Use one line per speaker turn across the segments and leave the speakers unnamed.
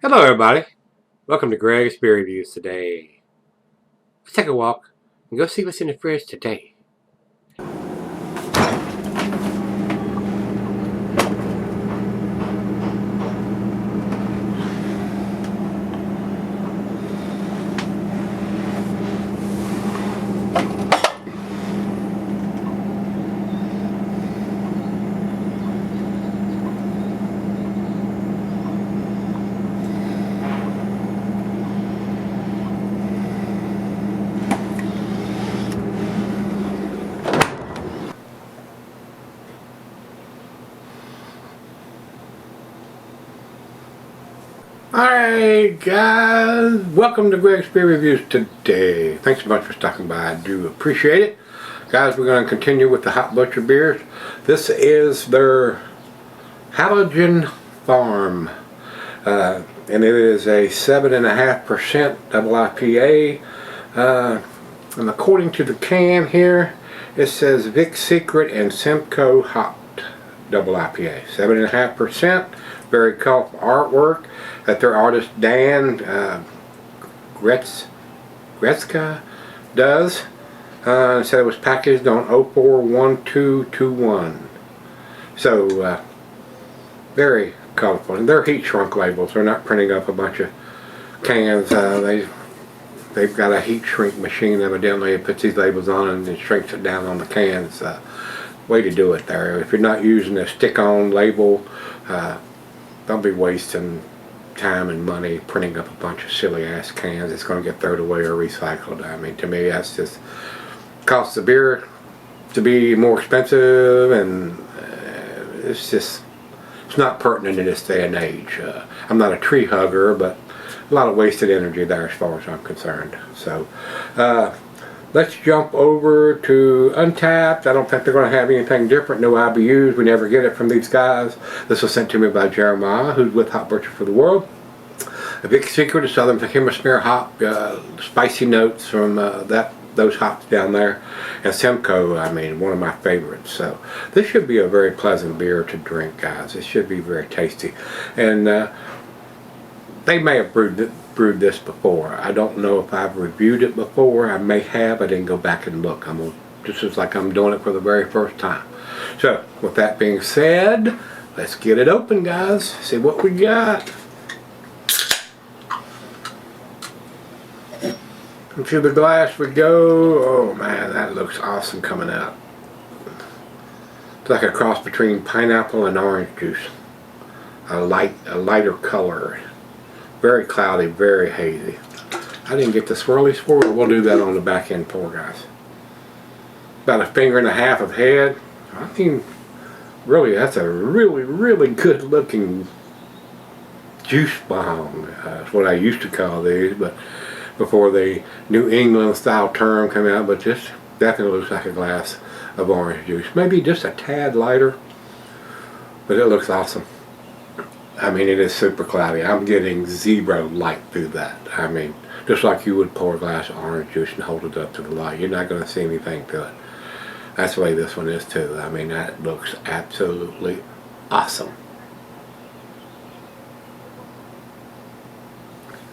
Hello everybody, welcome to Gregsbeerreviews today. Let's take a walk and go see what's in the fridge today. Alright guys, welcome to Gregsbeerreviews today. Thanks so much for stopping by, I do appreciate it. Guys, we're going to continue with the Hot Butcher beers. This is their Halogen Farm. And it is a 7.5% double IPA. And according to the can here, it says Vic Secret and Simcoe Hopped double IPA. 7.5%. Very colorful artwork that their artist Dan Gretzka does. Said it was packaged on 041221. So very colorful, and they're heat shrunk labels. They're not printing up a bunch of cans. They've got a heat shrink machine evidently. It puts these labels on and it shrinks it down on the cans. Way to do it there. If you're not using a stick-on label, don't be wasting time and money printing up a bunch of silly ass cans. It's going to get thrown away or recycled. I mean, to me, that's just costs the beer to be more expensive, and it's not pertinent in this day and age. I'm not a tree hugger, but a lot of wasted energy there as far as I'm concerned. So let's jump over to Untapped. I don't think they're going to have anything different. No IBUs. We never get it from these guys. This was sent to me by Jeremiah, who's with Hot Butcher for the World. A Vic Secret, a Southern Hemisphere hop, spicy notes from those hops down there. And Simcoe, I mean, one of my favorites. So this should be a very pleasant beer to drink, guys. It should be very tasty. And they may have brewed this before. I don't know if I've reviewed it before. I may have. I didn't go back and look. Just as like I'm doing it for the very first time. So with that being said, let's get it open, guys. See what we got. Into the glass we go. Oh man, that looks awesome coming out. It's like a cross between pineapple and orange juice. A lighter color. Very cloudy, very hazy. I didn't get the swirlies for it. We'll do that on the back end pour, guys. About a finger and a half of head. I mean, really, that's a really good looking juice bomb. That's what I used to call these, but before the New England style term came out. But this definitely looks like a glass of orange juice. Maybe just a tad lighter, but it looks awesome. I mean, it is super cloudy. I'm getting zero light through that. I mean, just like you would pour a glass of orange juice and hold it up to the light. You're not going to see anything to it. That's the way this one is too. I mean, that looks absolutely awesome.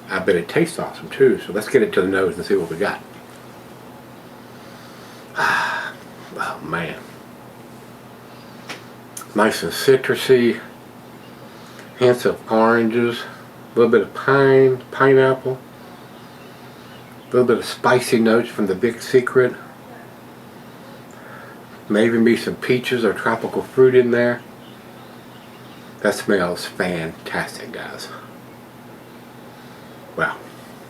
I bet it tastes awesome too. So let's get it to the nose and see what we got. Oh man. Nice and citrusy. Hints of oranges, a little bit of pineapple, a little bit of spicy notes from the Vic Secret. May even be some peaches or tropical fruit in there. That smells fantastic, guys. Well,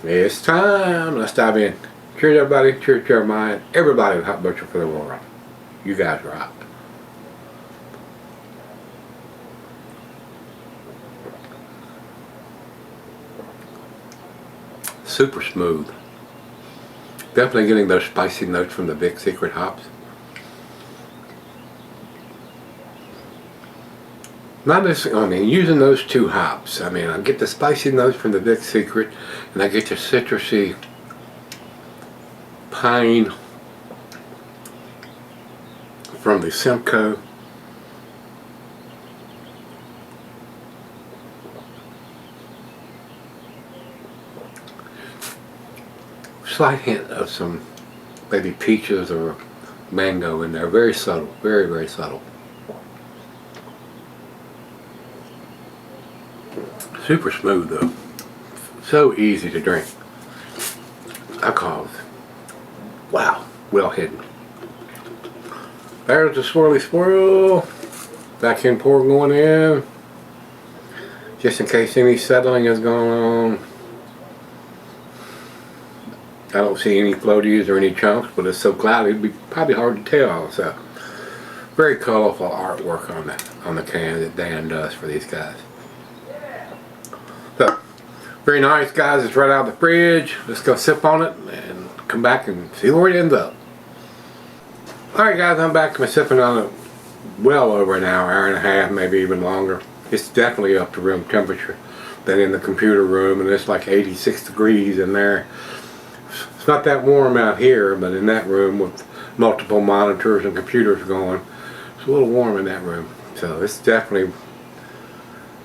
it's time. Let's dive in. Cheers, everybody. Cheers, Jeremiah. Everybody with Hot Butcher for the World. You guys rock. Super smooth. Definitely getting those spicy notes from the Vic Secret hops. Not as, I mean, using those two hops, I mean, I get the spicy notes from the Vic Secret, and I get the citrusy pine from the Simcoe. slight hint of some maybe peaches or mango in there. Very subtle, very, very subtle. Super smooth though. So easy to drink. Alcohol. Wow, well hidden. There's the swirly swirl. Back in pour going in. Just in case any settling is going on. I don't see any floaties or any chunks, but it's so cloudy it'd be probably hard to tell. So very colorful artwork on the can that Dan does for these guys. So very nice, guys. It's right out of the fridge. Let's go sip on it and come back and see where it ends up. Alright guys, I'm back to my sipping on it well over an hour and a half, maybe even longer. It's definitely up to room temperature than in the computer room, and it's like 86 degrees in there. It's not that warm out here, but in that room with multiple monitors and computers going, it's a little warm in that room. So it's definitely,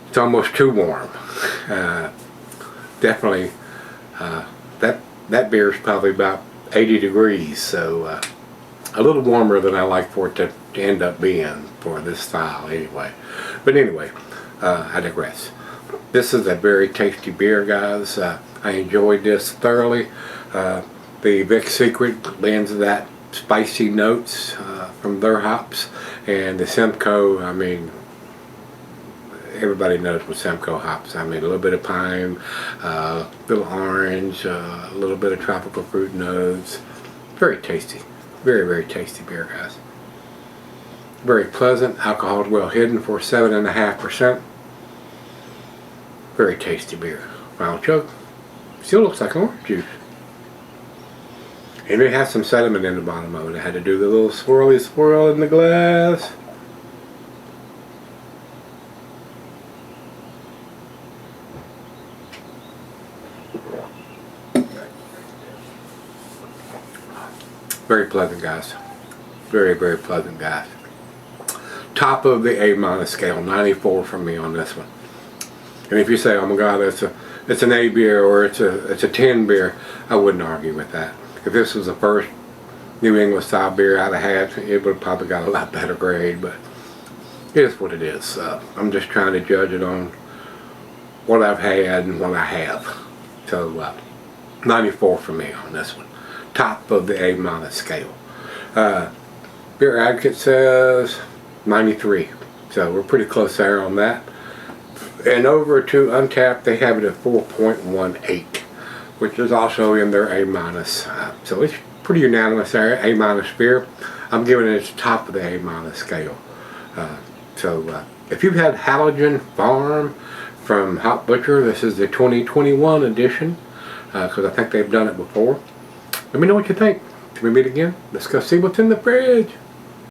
it's almost too warm. Definitely, that beer is probably about 80 degrees, so a little warmer than I like for it to end up being for this style anyway. But anyway, I digress. This is a very tasty beer, guys. I enjoyed this thoroughly. The Vic Secret lends that spicy notes from their hops, and the Simcoe, I mean, everybody knows what Simcoe hops. I mean, a little bit of pine, a little orange, a little bit of tropical fruit notes. Very tasty. Very, very tasty beer, guys. Very pleasant. Alcohol is well hidden for 7.5%. Very tasty beer. Final chug. Still looks like orange juice. And it has some sediment in the bottom of it. I had to do the little swirly swirl in the glass. Very pleasant, guys. Very, very pleasant, guys. Top of the A- scale, 94 from me on this one. And if you say, oh my God, it's an A beer or it's a 10 beer, I wouldn't argue with that. If this was the first New England style beer I'd have had, it would have probably got a lot better grade, but it is what it is. I'm just trying to judge it on what I've had and what I have. So 94 for me on this one. Top of the A- scale. Beer Advocate says 93, so we're pretty close there on that. And over to Untapped, they have it at 4.18, which is also in their A-. So it's pretty unanimous there. A- beer. I'm giving it top of the A- scale. If you've had Halogen Farm from Hop Butcher, this is the 2021 edition, because I think they've done it before. Let me know what you think. Till we meet again, let's go see what's in the fridge.